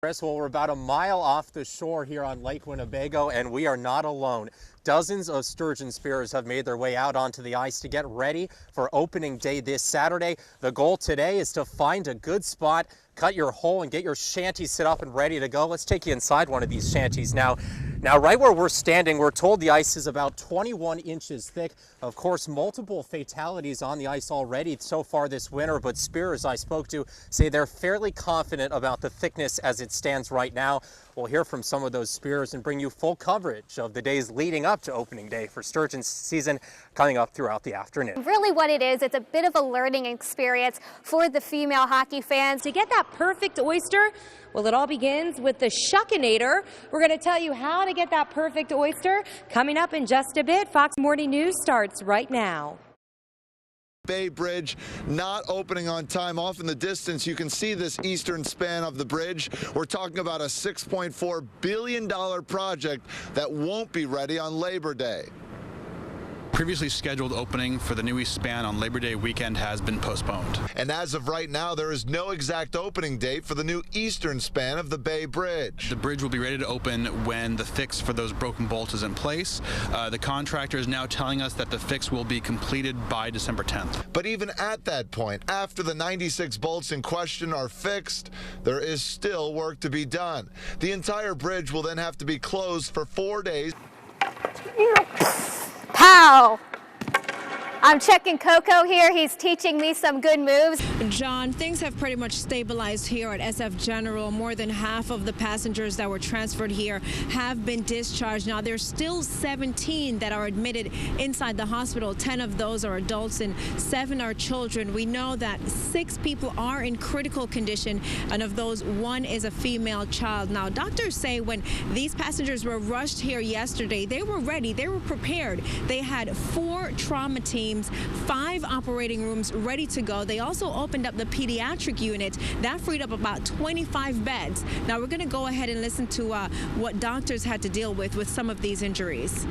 Chris, well, we're about a mile off the shore here on Lake Winnebago, and we are not alone. Dozens of sturgeon spearers have made their way out onto the ice to get ready for opening day this Saturday. The goal today is to find a good spot, cut your hole, and get your shanty set up and ready to go. Let's take you inside one of these shanties now. Now, right where we're standing, we're told the ice is about 21 inches thick. Of course, multiple fatalities on the ice already so far this winter, but spearers I spoke to say they're fairly confident about the thickness as it stands right now. We'll hear from some of those spearers and bring you full coverage of the days leading up to opening day for sturgeon season coming up throughout the afternoon. Really what it is, it's a bit of a learning experience for the female hockey fans. To get that perfect oyster, well, it all begins with the Shuckinator. We're going to tell you how to get that perfect oyster coming up in just a bit. Fox Morning News starts right now. Bay Bridge not opening on time. Off in the distance, you can see this eastern span of the bridge. We're talking about a $6.4 billion project that won't be ready on Labor Day. Previously scheduled opening for the new east span on Labor Day weekend has been postponed. And as of right now, there is no exact opening date for the new eastern span of the Bay Bridge. The bridge will be ready to open when the fix for those broken bolts is in place. The contractor is now telling us that the fix will be completed by December 10th. But even at that point, after the 96 bolts in question are fixed, there is still work to be done. The entire bridge will then have to be closed for 4 days. Pow! I'm checking Coco here. He's teaching me some good moves. John, things have pretty much stabilized here at SF General. More than half of the passengers that were transferred here have been discharged. Now, there's still 17 that are admitted inside the hospital. 10 of those are adults and 7 are children. We know that 6 people are in critical condition, and of those, 1 is a female child. Now, doctors say when these passengers were rushed here yesterday, they were ready, they were prepared. They had 4 trauma teams, 5 operating rooms ready to go. They also opened up the pediatric unit. That freed up about 25 beds. Now we're going to go ahead and listen to what doctors had to deal with some of these injuries.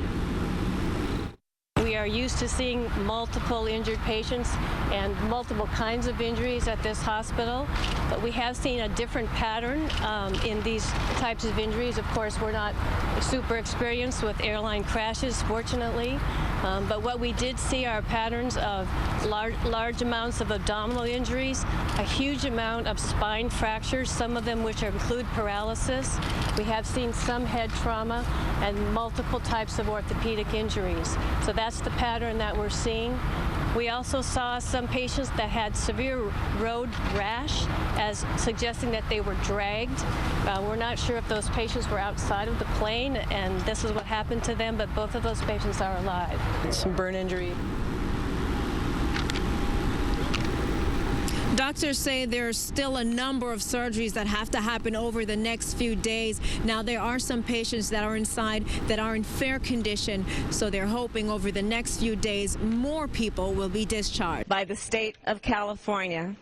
We are used to seeing multiple injured patients and multiple kinds of injuries at this hospital, but we have seen a different pattern in these types of injuries. Of course, we're not super experienced with airline crashes, fortunately, but what we did see are patterns of large amounts of abdominal injuries, a huge amount of spine fractures, some of them which include paralysis. We have seen some head trauma and multiple types of orthopedic injuries. So that's the pattern that we're seeing. We also saw some patients that had severe road rash, as suggesting that they were dragged. We're not sure if those patients were outside of the plane and this is what happened to them, but both of those patients are alive. Some burn injury. Doctors say there's still a number of surgeries that have to happen over the next few days. Now, there are some patients that are inside that are in fair condition, so they're hoping over the next few days more people will be discharged. By the state of California,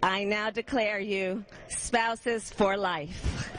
I now declare you spouses for life.